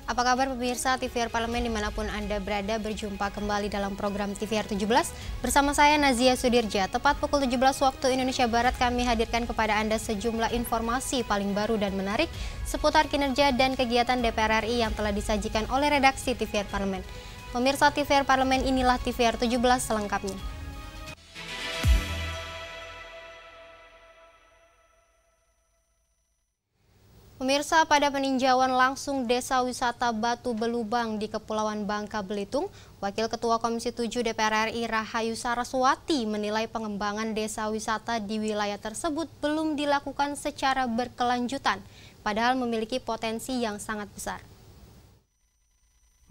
Apa kabar pemirsa TVR Parlemen dimanapun Anda berada, berjumpa kembali dalam program TVR 17 bersama saya Nazia Sudirja. Tepat pukul 17 waktu Indonesia Barat kami hadirkan kepada Anda sejumlah informasi paling baru dan menarik seputar kinerja dan kegiatan DPR RI yang telah disajikan oleh redaksi TVR Parlemen. Pemirsa TVR Parlemen, inilah TVR 17 selengkapnya. Pemirsa, pada peninjauan langsung Desa Wisata Batu Belubang di Kepulauan Bangka Belitung, Wakil Ketua Komisi 7 DPR RI Rahayu Saraswati menilai pengembangan desa wisata di wilayah tersebut belum dilakukan secara berkelanjutan, padahal memiliki potensi yang sangat besar.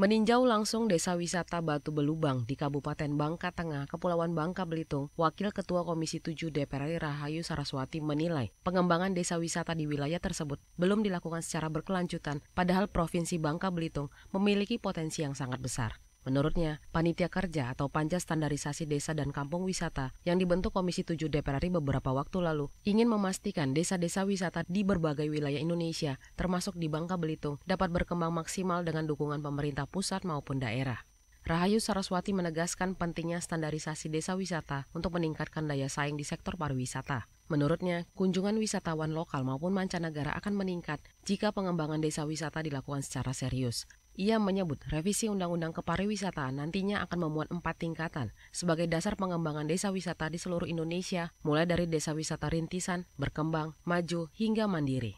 Meninjau langsung Desa Wisata Batu Belubang di Kabupaten Bangka Tengah, Kepulauan Bangka Belitung, Wakil Ketua Komisi 7 DPR RI Rahayu Saraswati menilai pengembangan desa wisata di wilayah tersebut belum dilakukan secara berkelanjutan, padahal Provinsi Bangka Belitung memiliki potensi yang sangat besar. Menurutnya, Panitia Kerja atau Panja Standarisasi Desa dan Kampung Wisata yang dibentuk Komisi 7 DPR RI beberapa waktu lalu ingin memastikan desa-desa wisata di berbagai wilayah Indonesia, termasuk di Bangka Belitung, dapat berkembang maksimal dengan dukungan pemerintah pusat maupun daerah. Rahayu Saraswati menegaskan pentingnya standarisasi desa wisata untuk meningkatkan daya saing di sektor pariwisata. Menurutnya, kunjungan wisatawan lokal maupun mancanegara akan meningkat jika pengembangan desa wisata dilakukan secara serius. Ia menyebut revisi Undang-Undang Kepariwisataan nantinya akan memuat 4 tingkatan sebagai dasar pengembangan desa wisata di seluruh Indonesia, mulai dari desa wisata rintisan, berkembang, maju, hingga mandiri.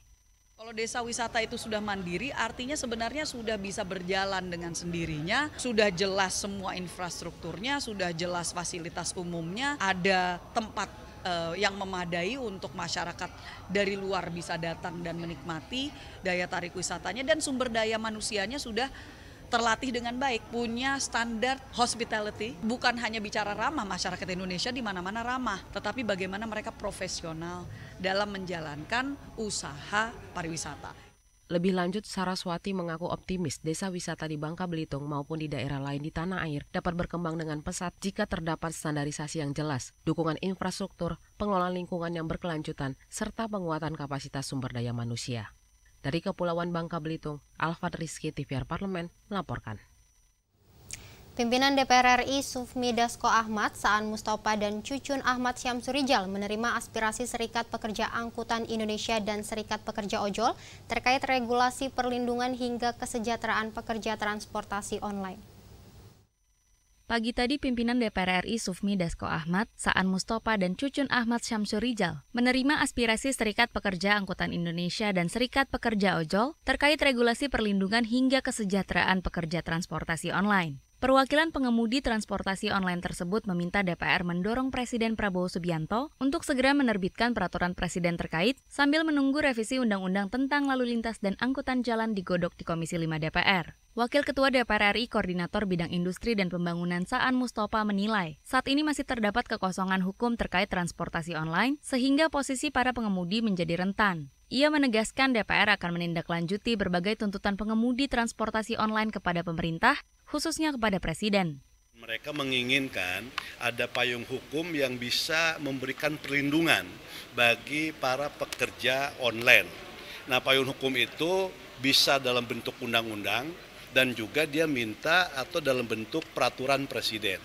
Kalau desa wisata itu sudah mandiri, artinya sebenarnya sudah bisa berjalan dengan sendirinya, sudah jelas semua infrastrukturnya, sudah jelas fasilitas umumnya, ada tempat yang memadai untuk masyarakat dari luar bisa datang dan menikmati daya tarik wisatanya, dan sumber daya manusianya sudah terlatih dengan baik, punya standar hospitality, bukan hanya bicara ramah, masyarakat Indonesia di mana-mana ramah, tetapi bagaimana mereka profesional dalam menjalankan usaha pariwisata. Lebih lanjut, Saraswati mengaku optimis desa wisata di Bangka Belitung maupun di daerah lain di tanah air dapat berkembang dengan pesat jika terdapat standarisasi yang jelas, dukungan infrastruktur, pengelolaan lingkungan yang berkelanjutan, serta penguatan kapasitas sumber daya manusia. Dari Kepulauan Bangka Belitung, Alfat Rizky, TVR Parlemen, melaporkan. Pimpinan DPR RI Sufmi Dasko Ahmad, Saan Mustafa, dan Cucun Ahmad Syamsurijal menerima aspirasi Serikat Pekerja Angkutan Indonesia dan Serikat Pekerja Ojol terkait regulasi perlindungan hingga kesejahteraan pekerja transportasi online. Pagi tadi, pimpinan DPR RI Sufmi Dasko Ahmad, Saan Mustafa, dan Cucun Ahmad Syamsurijal menerima aspirasi Serikat Pekerja Angkutan Indonesia dan Serikat Pekerja Ojol terkait regulasi perlindungan hingga kesejahteraan pekerja transportasi online. Perwakilan pengemudi transportasi online tersebut meminta DPR mendorong Presiden Prabowo Subianto untuk segera menerbitkan peraturan presiden terkait sambil menunggu revisi Undang-Undang tentang Lalu Lintas dan Angkutan Jalan digodok di Komisi 5 DPR. Wakil Ketua DPR RI Koordinator Bidang Industri dan Pembangunan Saan Mustafa menilai, saat ini masih terdapat kekosongan hukum terkait transportasi online sehingga posisi para pengemudi menjadi rentan. Ia menegaskan DPR akan menindaklanjuti berbagai tuntutan pengemudi transportasi online kepada pemerintah, khususnya kepada Presiden. Mereka menginginkan ada payung hukum yang bisa memberikan perlindungan bagi para pekerja online. Nah, payung hukum itu bisa dalam bentuk undang-undang dan juga dia minta atau dalam bentuk peraturan presiden.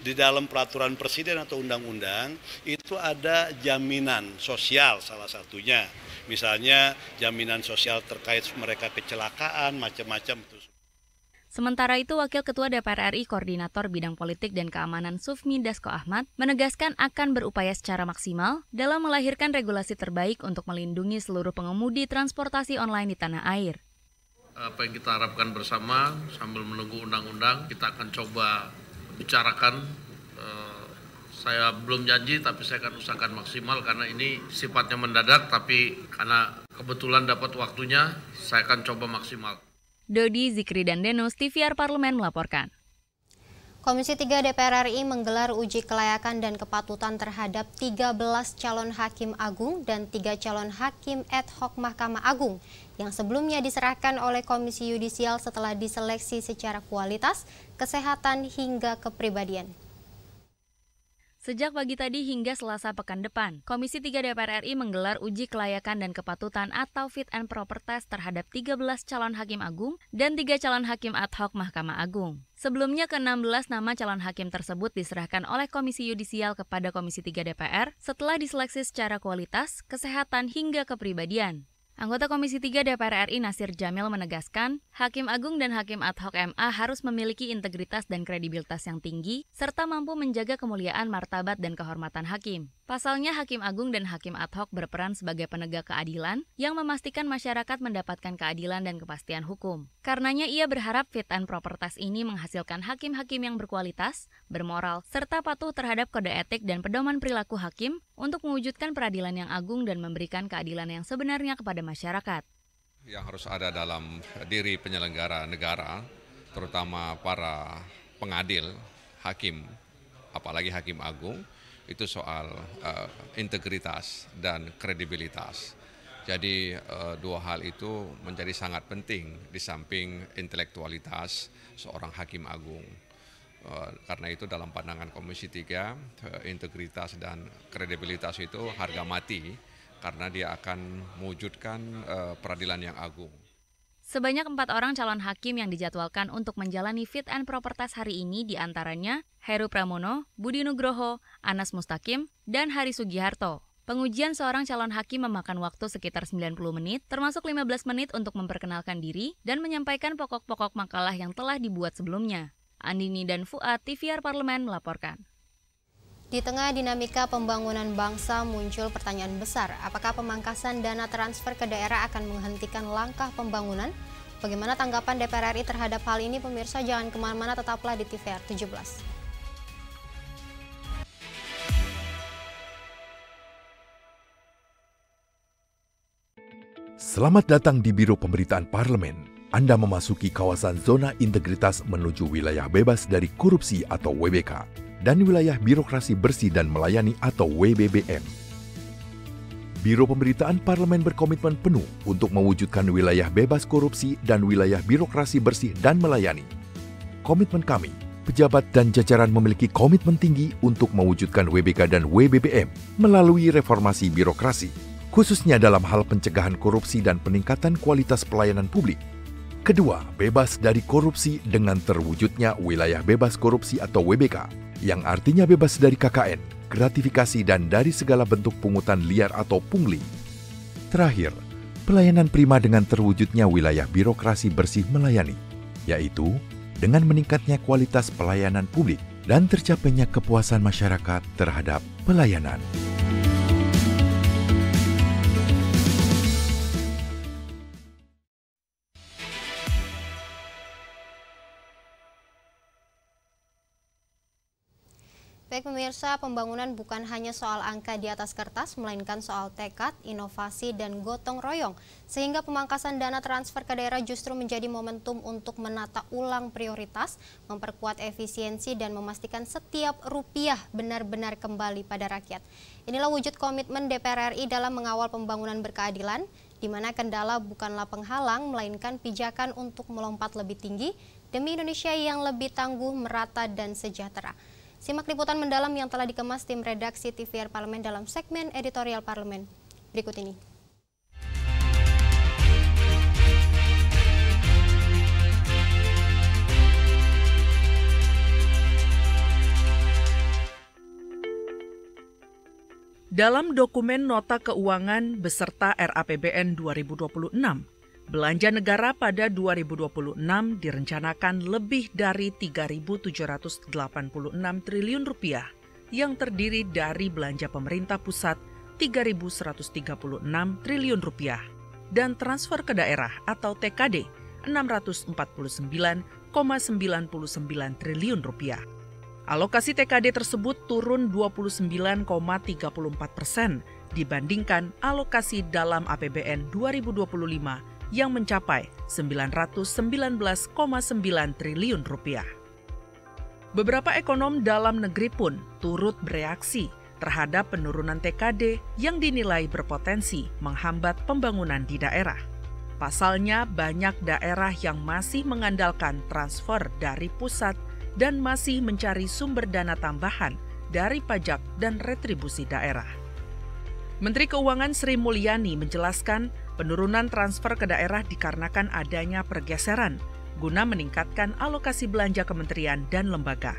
Di dalam peraturan presiden atau undang-undang itu ada jaminan sosial salah satunya. Misalnya jaminan sosial terkait mereka kecelakaan, macam-macam itu. Sementara itu, Wakil Ketua DPR RI Koordinator Bidang Politik dan Keamanan Sufmi Dasko Ahmad menegaskan akan berupaya secara maksimal dalam melahirkan regulasi terbaik untuk melindungi seluruh pengemudi transportasi online di tanah air. Apa yang kita harapkan bersama sambil menunggu undang-undang, kita akan coba bicarakan. Saya belum janji, tapi saya akan usahakan maksimal karena ini sifatnya mendadak, tapi karena kebetulan dapat waktunya, saya akan coba maksimal. Dodi, Zikri, dan Denus, TVR Parlemen melaporkan. Komisi 3 DPR RI menggelar uji kelayakan dan kepatutan terhadap 13 calon hakim agung dan 3 calon hakim ad hoc Mahkamah Agung yang sebelumnya diserahkan oleh Komisi Yudisial setelah diseleksi secara kualitas, kesehatan, hingga kepribadian. Sejak pagi tadi hingga Selasa pekan depan, Komisi 3 DPR RI menggelar uji kelayakan dan kepatutan atau fit and proper test terhadap 13 calon hakim agung dan 3 calon hakim ad hoc Mahkamah Agung. Sebelumnya ke-16 nama calon hakim tersebut diserahkan oleh Komisi Yudisial kepada Komisi 3 DPR setelah diseleksi secara kualitas, kesehatan hingga kepribadian. Anggota Komisi 3 DPR RI Nasir Jamil menegaskan, Hakim Agung dan Hakim Ad hoc MA harus memiliki integritas dan kredibilitas yang tinggi, serta mampu menjaga kemuliaan, martabat, dan kehormatan hakim. Pasalnya, Hakim Agung dan Hakim Ad hoc berperan sebagai penegak keadilan yang memastikan masyarakat mendapatkan keadilan dan kepastian hukum. Karenanya, ia berharap fit and proper test ini menghasilkan hakim-hakim yang berkualitas, bermoral, serta patuh terhadap kode etik dan pedoman perilaku hakim untuk mewujudkan peradilan yang agung dan memberikan keadilan yang sebenarnya kepada masyarakat. Yang harus ada dalam diri penyelenggara negara, terutama para pengadil, hakim, apalagi hakim agung, itu soal integritas dan kredibilitas. Jadi dua hal itu menjadi sangat penting di samping intelektualitas seorang hakim agung. Karena itu dalam pandangan Komisi 3, integritas dan kredibilitas itu harga mati karena dia akan mewujudkan peradilan yang agung. Sebanyak 4 orang calon hakim yang dijadwalkan untuk menjalani fit and proper test hari ini diantaranya Heru Pramono, Budi Nugroho, Anas Mustaqim, dan Hari Sugiharto. Pengujian seorang calon hakim memakan waktu sekitar 90 menit, termasuk 15 menit untuk memperkenalkan diri dan menyampaikan pokok-pokok makalah yang telah dibuat sebelumnya. Andini dan Fuad, TVR Parlemen melaporkan. Di tengah dinamika pembangunan bangsa muncul pertanyaan besar, apakah pemangkasan dana transfer ke daerah akan menghentikan langkah pembangunan? Bagaimana tanggapan DPR RI terhadap hal ini? Pemirsa, jangan kemana-mana, tetaplah di TVR 17. Selamat datang di Biro Pemberitaan Parlemen. Anda memasuki kawasan zona integritas menuju wilayah bebas dari korupsi atau WBK dan wilayah birokrasi bersih dan melayani atau WBBM. Biro Pemberitaan Parlemen berkomitmen penuh untuk mewujudkan wilayah bebas korupsi dan wilayah birokrasi bersih dan melayani. Komitmen kami, pejabat dan jajaran memiliki komitmen tinggi untuk mewujudkan WBK dan WBBM melalui reformasi birokrasi, khususnya dalam hal pencegahan korupsi dan peningkatan kualitas pelayanan publik. Kedua, bebas dari korupsi dengan terwujudnya wilayah bebas korupsi atau WBK, yang artinya bebas dari KKN, gratifikasi, dan dari segala bentuk pungutan liar atau pungli. Terakhir, pelayanan prima dengan terwujudnya wilayah birokrasi bersih melayani, yaitu dengan meningkatnya kualitas pelayanan publik dan tercapainya kepuasan masyarakat terhadap pelayanan. Baik pemirsa, pembangunan bukan hanya soal angka di atas kertas, melainkan soal tekad, inovasi, dan gotong royong. Sehingga pemangkasan dana transfer ke daerah justru menjadi momentum untuk menata ulang prioritas, memperkuat efisiensi, dan memastikan setiap rupiah benar-benar kembali pada rakyat. Inilah wujud komitmen DPR RI dalam mengawal pembangunan berkeadilan, di mana kendala bukanlah penghalang, melainkan pijakan untuk melompat lebih tinggi demi Indonesia yang lebih tangguh, merata, dan sejahtera. Simak liputan mendalam yang telah dikemas tim redaksi TVR Parlemen dalam segmen editorial Parlemen berikut ini. Dalam dokumen Nota Keuangan beserta RAPBN 2026, belanja negara pada 2026 direncanakan lebih dari 3.786 triliun rupiah yang terdiri dari belanja pemerintah pusat 3.136 triliun rupiah dan transfer ke daerah atau TKD 649,99 triliun rupiah. Alokasi TKD tersebut turun 29,34% dibandingkan alokasi dalam APBN 2025 yang mencapai 919,9 triliun rupiah. Beberapa ekonom dalam negeri pun turut bereaksi terhadap penurunan TKD yang dinilai berpotensi menghambat pembangunan di daerah. Pasalnya, banyak daerah yang masih mengandalkan transfer dari pusat dan masih mencari sumber dana tambahan dari pajak dan retribusi daerah. Menteri Keuangan Sri Mulyani menjelaskan penurunan transfer ke daerah dikarenakan adanya pergeseran guna meningkatkan alokasi belanja kementerian dan lembaga.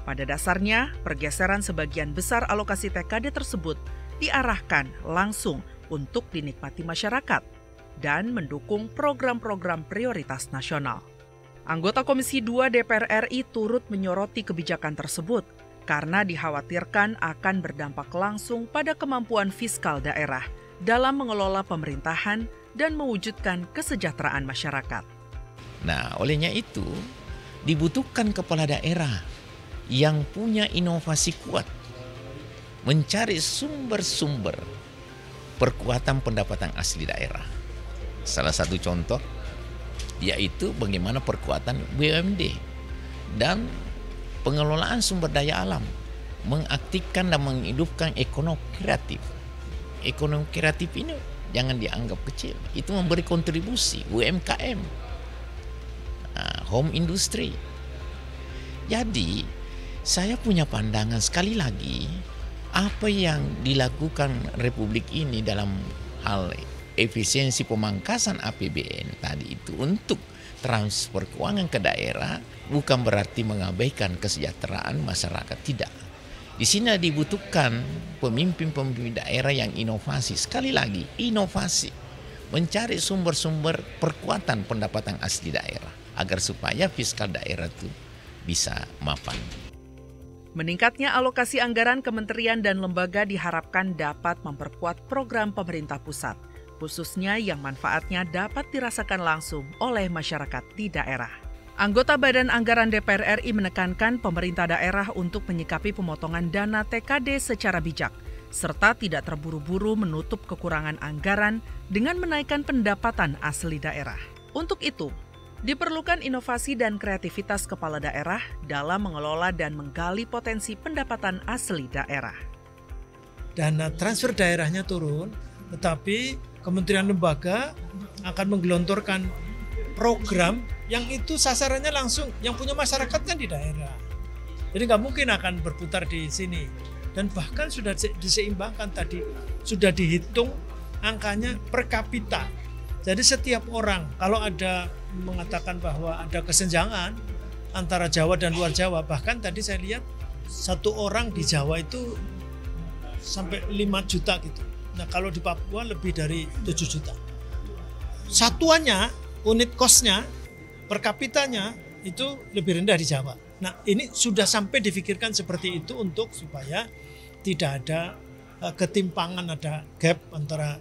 Pada dasarnya, pergeseran sebagian besar alokasi TKD tersebut diarahkan langsung untuk dinikmati masyarakat dan mendukung program-program prioritas nasional. Anggota Komisi 2 DPR RI turut menyoroti kebijakan tersebut karena dikhawatirkan akan berdampak langsung pada kemampuan fiskal daerah dalam mengelola pemerintahan dan mewujudkan kesejahteraan masyarakat. Nah, olehnya itu dibutuhkan kepala daerah yang punya inovasi kuat, mencari sumber-sumber perkuatan pendapatan asli daerah. Salah satu contoh yaitu bagaimana perkuatan BUMD dan pengelolaan sumber daya alam, mengaktifkan dan menghidupkan ekonomi kreatif. Ekonomi kreatif ini jangan dianggap kecil, itu memberi kontribusi UMKM, home industry. Jadi saya punya pandangan sekali lagi, apa yang dilakukan Republik ini dalam hal efisiensi pemangkasan APBN tadi itu untuk transfer keuangan ke daerah bukan berarti mengabaikan kesejahteraan masyarakat, tidak. Di sini dibutuhkan pemimpin-pemimpin daerah yang inovasi. Sekali lagi, inovasi. Mencari sumber-sumber perkuatan pendapatan asli daerah agar supaya fiskal daerah itu bisa mapan. Meningkatnya alokasi anggaran kementerian dan lembaga diharapkan dapat memperkuat program pemerintah pusat, khususnya yang manfaatnya dapat dirasakan langsung oleh masyarakat di daerah. Anggota Badan Anggaran DPR RI menekankan pemerintah daerah untuk menyikapi pemotongan dana TKD secara bijak, serta tidak terburu-buru menutup kekurangan anggaran dengan menaikkan pendapatan asli daerah. Untuk itu, diperlukan inovasi dan kreativitas kepala daerah dalam mengelola dan menggali potensi pendapatan asli daerah. Dana transfer daerahnya turun, tetapi kementerian lembaga akan menggelontorkan program yang itu sasarannya langsung yang punya masyarakat kan di daerah. Jadi nggak mungkin akan berputar di sini. Dan bahkan sudah diseimbangkan tadi, sudah dihitung angkanya per kapita. Jadi setiap orang, kalau ada mengatakan bahwa ada kesenjangan antara Jawa dan luar Jawa, bahkan tadi saya lihat satu orang di Jawa itu sampai 5 juta gitu. Nah kalau di Papua lebih dari 7 juta. Satuannya, unit kosnya, per kapitanya itu lebih rendah di Jawa. Nah ini sudah sampai difikirkan seperti itu untuk supaya tidak ada ketimpangan, ada gap antara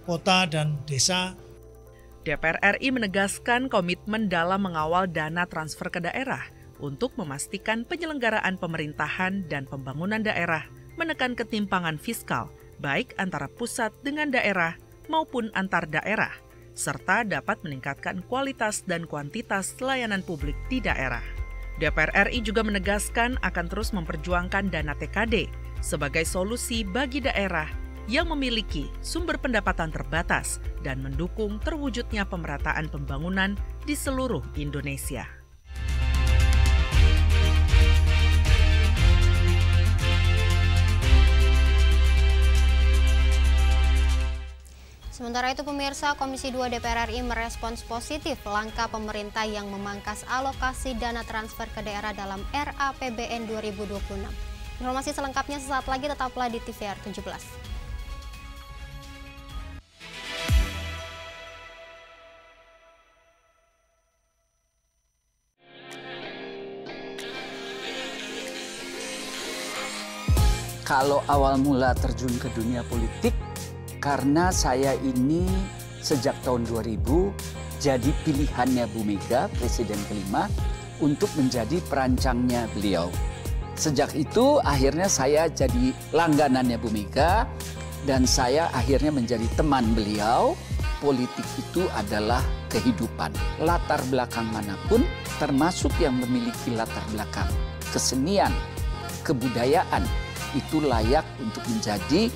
kota dan desa. DPR RI menegaskan komitmen dalam mengawal dana transfer ke daerah untuk memastikan penyelenggaraan pemerintahan dan pembangunan daerah menekan ketimpangan fiskal, baik antara pusat dengan daerah maupun antar daerah, serta dapat meningkatkan kualitas dan kuantitas layanan publik di daerah. DPR RI juga menegaskan akan terus memperjuangkan dana TKD sebagai solusi bagi daerah yang memiliki sumber pendapatan terbatas dan mendukung terwujudnya pemerataan pembangunan di seluruh Indonesia. Sementara itu pemirsa, Komisi 2 DPR RI merespons positif langkah pemerintah yang memangkas alokasi dana transfer ke daerah dalam RAPBN 2026. Informasi selengkapnya sesaat lagi, tetaplah di TVR 17. Kalau awal mula terjun ke dunia politik, karena saya ini sejak tahun 2000 jadi pilihannya Bu Mega, Presiden kelima, untuk menjadi perancangnya beliau. Sejak itu akhirnya saya jadi langganannya Bu Mega dan saya akhirnya menjadi teman beliau. Politik itu adalah kehidupan. Latar belakang manapun, termasuk yang memiliki latar belakang kesenian, kebudayaan, itu layak untuk menjadi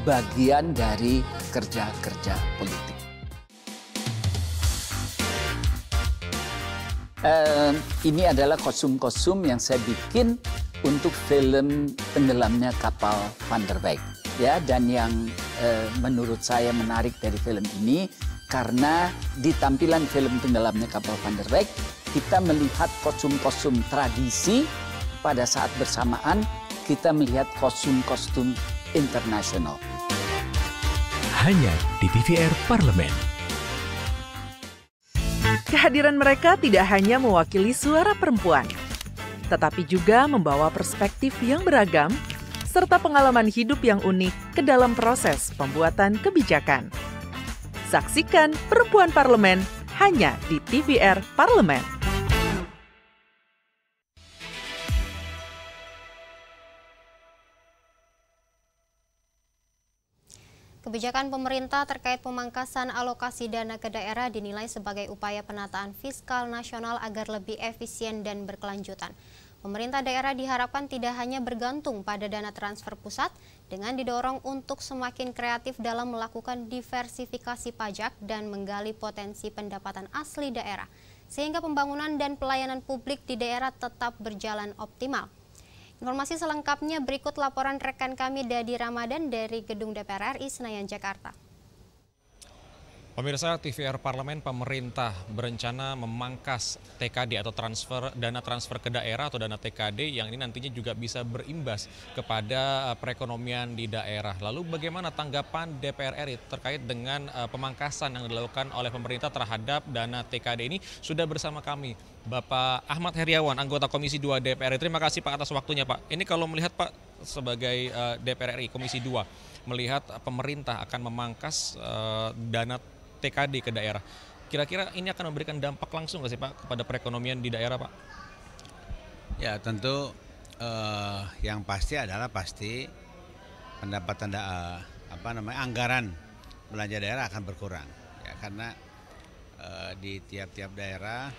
bagian dari kerja-kerja politik. Ini adalah kostum-kostum yang saya bikin untuk film Tenggelamnya Kapal Van der Weyck. Ya, dan yang menurut saya menarik dari film ini karena di tampilan film Tenggelamnya Kapal Van der Weyck kita melihat kostum-kostum tradisi, pada saat bersamaan kita melihat kostum-kostum internasional. Hanya di TVR Parlemen. Kehadiran mereka tidak hanya mewakili suara perempuan, tetapi juga membawa perspektif yang beragam serta pengalaman hidup yang unik ke dalam proses pembuatan kebijakan. Saksikan Perempuan Parlemen hanya di TVR Parlemen. Kebijakan pemerintah terkait pemangkasan alokasi dana ke daerah dinilai sebagai upaya penataan fiskal nasional agar lebih efisien dan berkelanjutan. Pemerintah daerah diharapkan tidak hanya bergantung pada dana transfer pusat, dengan didorong untuk semakin kreatif dalam melakukan diversifikasi pajak dan menggali potensi pendapatan asli daerah, sehingga pembangunan dan pelayanan publik di daerah tetap berjalan optimal. Informasi selengkapnya berikut laporan rekan kami Dadi Ramadan dari Gedung DPR RI Senayan, Jakarta. Pemirsa, TVR Parlemen, pemerintah berencana memangkas TKD atau dana transfer ke daerah atau dana TKD yang ini nantinya juga bisa berimbas kepada perekonomian di daerah. Lalu bagaimana tanggapan DPR RI terkait dengan pemangkasan yang dilakukan oleh pemerintah terhadap dana TKD ini? Sudah bersama kami Bapak Ahmad Heriawan, anggota Komisi 2 DPR RI. Terima kasih Pak atas waktunya Pak. Ini kalau melihat Pak sebagai DPR RI Komisi 2 melihat pemerintah akan memangkas dana TKD ke daerah. Kira-kira ini akan memberikan dampak langsung nggak sih Pak kepada perekonomian di daerah Pak? Ya tentu yang pasti adalah pendapatan anggaran belanja daerah akan berkurang ya, karena di tiap-tiap daerah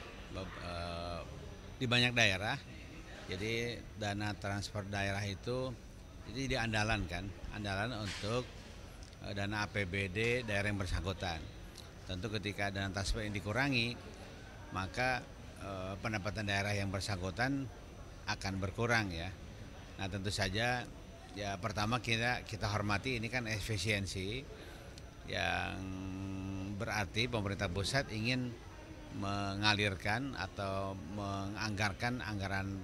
di banyak daerah jadi dana transfer daerah itu jadi andalan untuk dana APBD daerah yang bersangkutan. Tentu ketika dana transfer ini dikurangi, maka pendapatan daerah yang bersangkutan akan berkurang ya. Nah tentu saja ya pertama kita hormati ini kan efisiensi yang berarti pemerintah pusat ingin mengalirkan atau menganggarkan anggaran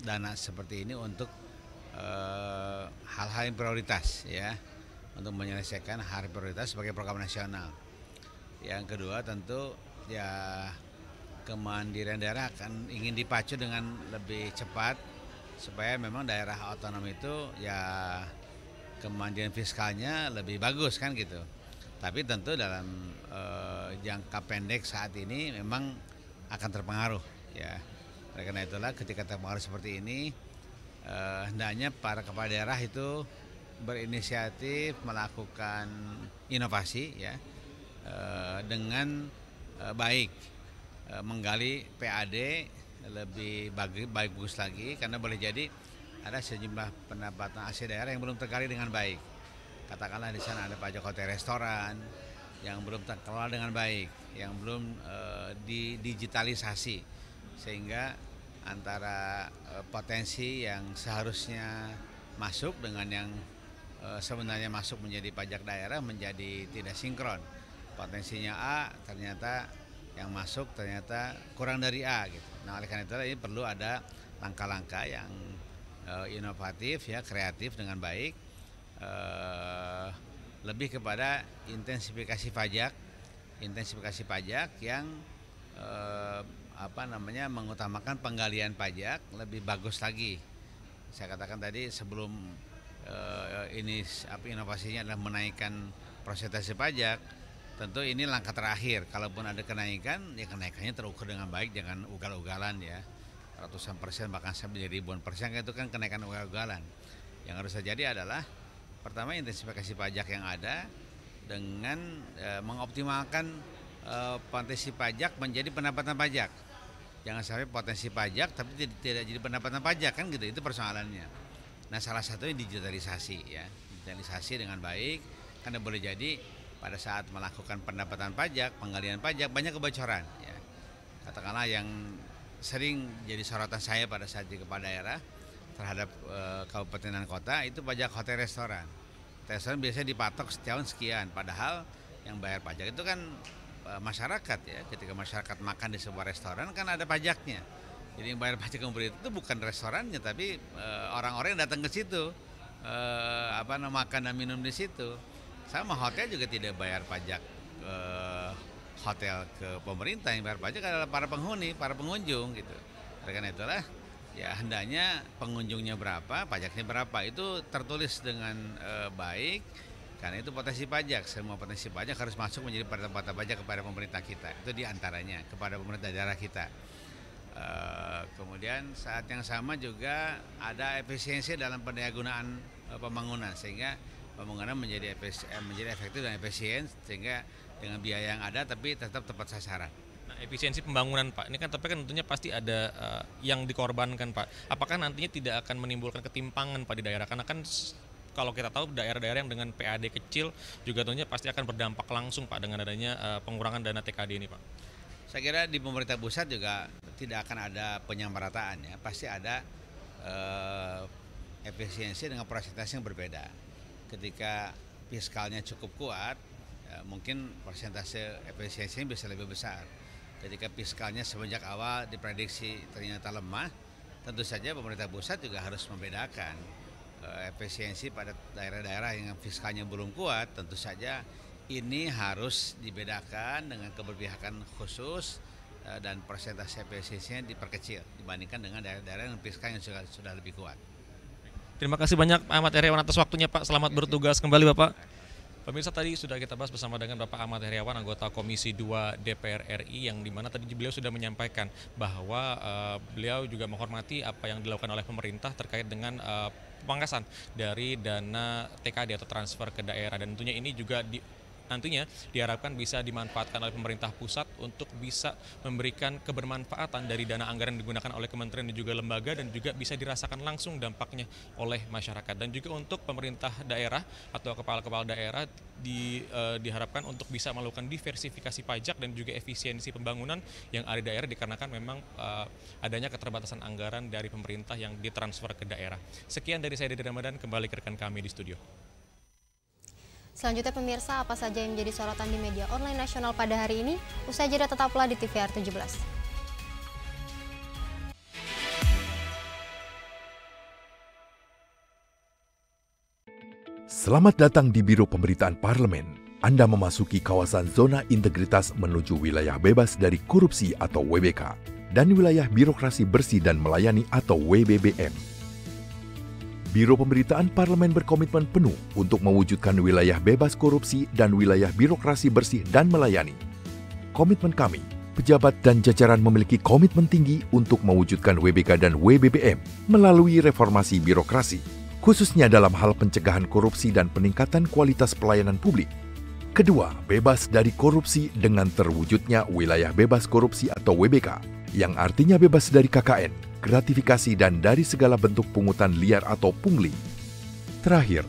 dana seperti ini untuk hal-hal yang prioritas ya, untuk menyelesaikan hal prioritas sebagai program nasional. Yang kedua tentu ya kemandirian daerah akan ingin dipacu dengan lebih cepat supaya memang daerah otonom itu ya kemandirian fiskalnya lebih bagus kan gitu. Tapi tentu dalam jangka pendek saat ini memang akan terpengaruh ya. Oleh karena itulah ketika terpengaruh seperti ini hendaknya para kepala daerah itu berinisiatif melakukan inovasi ya. Dengan baik menggali PAD lebih bagus lagi, karena boleh jadi ada sejumlah pendapatan asli daerah yang belum tergali dengan baik. Katakanlah di sana ada pajak hotel restoran yang belum terkelola dengan baik, yang belum didigitalisasi, sehingga antara potensi yang seharusnya masuk dengan yang sebenarnya masuk menjadi pajak daerah menjadi tidak sinkron. Potensinya A, ternyata yang masuk ternyata kurang dari A gitu. Nah oleh karena itu ini perlu ada langkah-langkah yang inovatif ya, kreatif dengan baik, lebih kepada intensifikasi pajak yang mengutamakan penggalian pajak lebih bagus lagi. Saya katakan tadi sebelum inovasinya adalah menaikkan persentase pajak. Tentu ini langkah terakhir, kalaupun ada kenaikan, ya kenaikannya terukur dengan baik, jangan ugal-ugalan ya. Ratusan persen bahkan sampai ribuan persen, itu kan kenaikan ugal-ugalan. Yang harus terjadi adalah pertama intensifikasi pajak yang ada dengan mengoptimalkan potensi pajak menjadi pendapatan pajak. Jangan sampai potensi pajak tapi tidak jadi pendapatan pajak kan gitu, itu persoalannya. Nah salah satunya digitalisasi ya, digitalisasi dengan baik, karena boleh jadi pada saat melakukan pendapatan pajak, penggalian pajak, banyak kebocoran. Ya. Katakanlah yang sering jadi sorotan saya pada saat di kepala daerah, terhadap kabupaten dan kota itu pajak hotel restoran. Restoran biasanya dipatok setahun sekian, padahal yang bayar pajak itu kan masyarakat ya. Ketika masyarakat makan di sebuah restoran kan ada pajaknya. Jadi yang bayar pajak pemerintah itu bukan restorannya, tapi orang-orang yang datang ke situ, makan dan minum di situ. Sama hotel juga tidak bayar pajak hotel ke pemerintah, yang bayar pajak adalah para penghuni, para pengunjung gitu. Karena itulah ya hendaknya pengunjungnya berapa, pajaknya berapa itu tertulis dengan baik. Karena itu potensi pajak, semua potensi pajak harus masuk menjadi pendapatan pajak kepada pemerintah kita. Itu diantaranya kepada pemerintah daerah kita. Kemudian saat yang sama juga ada efisiensi dalam pendayagunaan pembangunan sehingga pembangunan menjadi efektif dan efisien sehingga dengan biaya yang ada tapi tetap tepat sasaran. Nah, efisiensi pembangunan Pak, ini kan tapi kan tentunya pasti ada yang dikorbankan Pak. Apakah nantinya tidak akan menimbulkan ketimpangan Pak di daerah? Karena kan kalau kita tahu daerah-daerah yang dengan PAD kecil juga tentunya pasti akan berdampak langsung Pak dengan adanya pengurangan dana TKD ini Pak. Saya kira di pemerintah pusat juga tidak akan ada penyamarataan ya, pasti ada efisiensi dengan persentase yang berbeda. Ketika fiskalnya cukup kuat, ya, mungkin persentase efisiensinya bisa lebih besar. Ketika fiskalnya semenjak awal diprediksi ternyata lemah, tentu saja pemerintah pusat juga harus membedakan efisiensi pada daerah-daerah yang fiskalnya belum kuat. Tentu saja ini harus dibedakan dengan keberpihakan khusus dan persentase efisiensinya diperkecil dibandingkan dengan daerah-daerah yang fiskalnya sudah lebih kuat. Terima kasih banyak Pak Ahmad Heriawan atas waktunya Pak. Selamat bertugas kembali Bapak. Pemirsa, tadi sudah kita bahas bersama dengan Bapak Ahmad Heriawan, anggota Komisi 2 DPR RI, yang dimana tadi beliau sudah menyampaikan bahwa beliau juga menghormati apa yang dilakukan oleh pemerintah terkait dengan pemangkasan dari dana TKD atau transfer ke daerah, dan tentunya ini juga nantinya diharapkan bisa dimanfaatkan oleh pemerintah pusat untuk bisa memberikan kebermanfaatan dari dana anggaran yang digunakan oleh kementerian dan juga lembaga, dan juga bisa dirasakan langsung dampaknya oleh masyarakat. Dan juga untuk pemerintah daerah atau kepala-kepala daerah diharapkan untuk bisa melakukan diversifikasi pajak dan juga efisiensi pembangunan yang ada di daerah, dikarenakan memang adanya keterbatasan anggaran dari pemerintah yang ditransfer ke daerah. Sekian dari saya, Dede Ramadan, kembali ke rekan kami di studio. Selanjutnya pemirsa, apa saja yang menjadi sorotan di media online nasional pada hari ini? Usai jeda tetaplah di TVR 17. Selamat datang di Biro Pemberitaan Parlemen. Anda memasuki kawasan zona integritas menuju wilayah bebas dari korupsi atau WBK dan wilayah birokrasi bersih dan melayani atau WBBM. Biro Pemberitaan Parlemen berkomitmen penuh untuk mewujudkan wilayah bebas korupsi dan wilayah birokrasi bersih dan melayani. Komitmen kami, pejabat dan jajaran memiliki komitmen tinggi untuk mewujudkan WBK dan WBBM melalui reformasi birokrasi, khususnya dalam hal pencegahan korupsi dan peningkatan kualitas pelayanan publik. Kedua, bebas dari korupsi dengan terwujudnya wilayah bebas korupsi atau WBK, yang artinya bebas dari KKN, gratifikasi, dan dari segala bentuk pungutan liar atau pungli. Terakhir,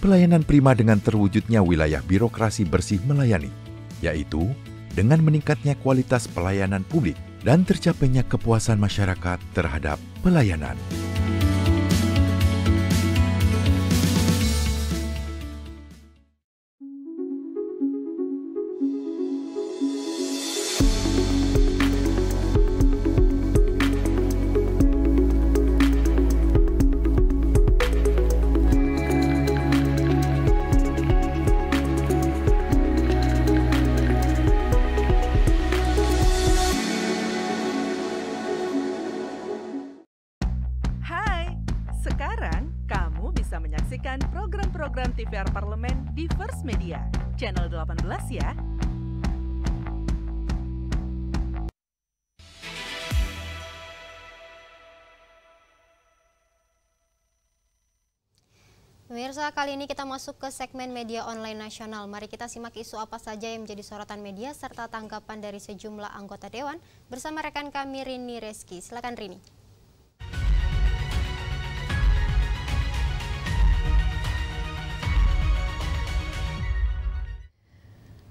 pelayanan prima dengan terwujudnya wilayah birokrasi bersih melayani, yaitu dengan meningkatnya kualitas pelayanan publik dan tercapainya kepuasan masyarakat terhadap pelayanan. Program TVR Parlemen di First Media, channel 18 ya. Pemirsa, kali ini kita masuk ke segmen media online nasional. Mari kita simak isu apa saja yang menjadi sorotan media serta tanggapan dari sejumlah anggota Dewan bersama rekan kami Rini Reski. Silakan Rini.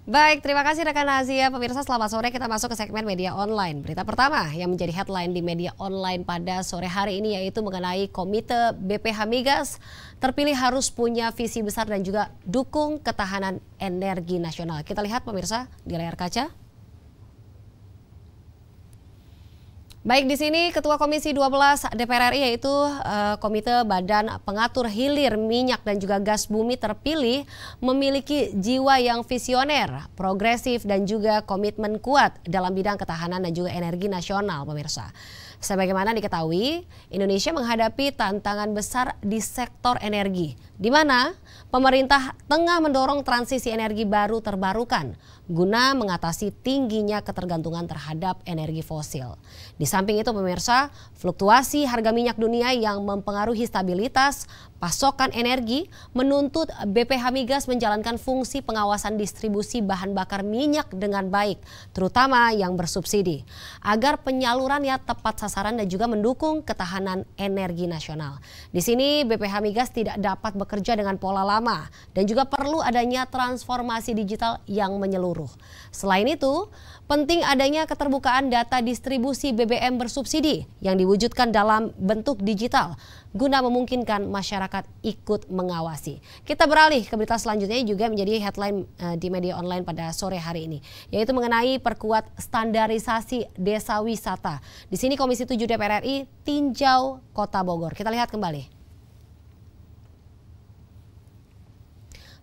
Baik, terima kasih rekan Nazia. Pemirsa, selamat sore. Kita masuk ke segmen media online. Berita pertama yang menjadi headline di media online pada sore hari ini yaitu mengenai Komite BPH Migas terpilih harus punya visi besar dan juga dukung ketahanan energi nasional. Kita lihat pemirsa di layar kaca. Baik, di sini Ketua Komisi 12 DPR RI yaitu Komite Badan Pengatur Hilir Minyak dan juga Gas Bumi terpilih memiliki jiwa yang visioner, progresif dan juga komitmen kuat dalam bidang ketahanan dan juga energi nasional, pemirsa. Sebagaimana diketahui, Indonesia menghadapi tantangan besar di sektor energi, di mana pemerintah tengah mendorong transisi energi baru terbarukan guna mengatasi tingginya ketergantungan terhadap energi fosil. Di samping itu pemirsa, fluktuasi harga minyak dunia yang mempengaruhi stabilitas pasokan energi menuntut BPH Migas menjalankan fungsi pengawasan distribusi bahan bakar minyak dengan baik, terutama yang bersubsidi, agar penyalurannya tepat sasaran dan juga mendukung ketahanan energi nasional. Di sini BPH Migas tidak dapat bekerja dengan pola lama dan juga perlu adanya transformasi digital yang menyeluruh. Selain itu, penting adanya keterbukaan data distribusi BBM bersubsidi yang diwujudkan dalam bentuk digital guna memungkinkan masyarakat ikut mengawasi. Kita beralih ke berita selanjutnya juga menjadi headline di media online pada sore hari ini, yaitu mengenai perkuat standarisasi desa wisata. Di sini Komisi 7 DPR RI tinjau Kota Bogor. Kita lihat kembali.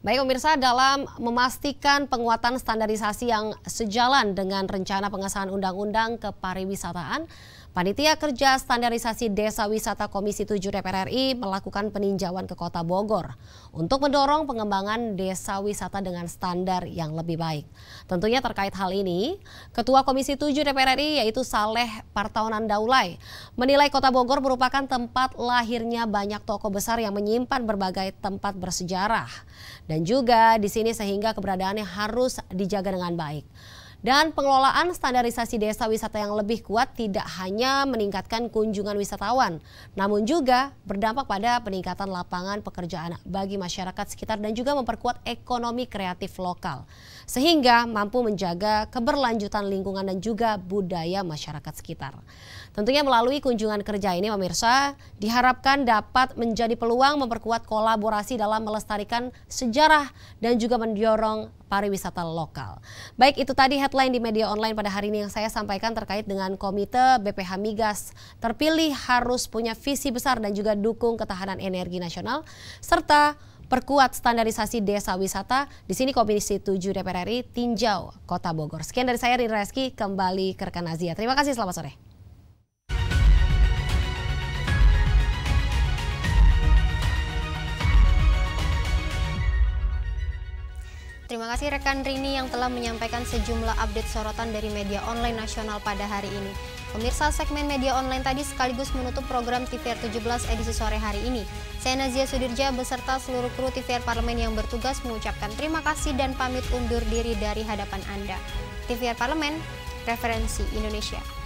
Baik pemirsa, dalam memastikan penguatan standarisasi yang sejalan dengan rencana pengesahan Undang-Undang Kepariwisataan, Panitia Kerja Standarisasi Desa Wisata Komisi 7 DPR RI melakukan peninjauan ke Kota Bogor untuk mendorong pengembangan desa wisata dengan standar yang lebih baik. Tentunya terkait hal ini, Ketua Komisi 7 DPR RI yaitu Saleh Partaunan Daulay menilai Kota Bogor merupakan tempat lahirnya banyak tokoh besar yang menyimpan berbagai tempat bersejarah. Dan juga di sini sehingga keberadaannya harus dijaga dengan baik. Dan pengelolaan standarisasi desa wisata yang lebih kuat tidak hanya meningkatkan kunjungan wisatawan, namun juga berdampak pada peningkatan lapangan pekerjaan bagi masyarakat sekitar dan juga memperkuat ekonomi kreatif lokal, sehingga mampu menjaga keberlanjutan lingkungan dan juga budaya masyarakat sekitar. Tentunya melalui kunjungan kerja ini pemirsa diharapkan dapat menjadi peluang memperkuat kolaborasi dalam melestarikan sejarah dan juga mendorong pariwisata lokal. Baik, itu tadi headline di media online pada hari ini yang saya sampaikan terkait dengan Komite BPH Migas terpilih harus punya visi besar dan juga dukung ketahanan energi nasional serta perkuat standarisasi desa wisata. Di sini Komisi 7 DPR RI tinjau Kota Bogor. Sekian dari saya Rin Reski, kembali ke rekan Nazia. Terima kasih, selamat sore. Terima kasih rekan Rini yang telah menyampaikan sejumlah update sorotan dari media online nasional pada hari ini. Pemirsa, segmen media online tadi sekaligus menutup program TVR 17 edisi sore hari ini. Saya Nazia Sudirja beserta seluruh kru TVR Parlemen yang bertugas mengucapkan terima kasih dan pamit undur diri dari hadapan Anda. TVR Parlemen, referensi Indonesia.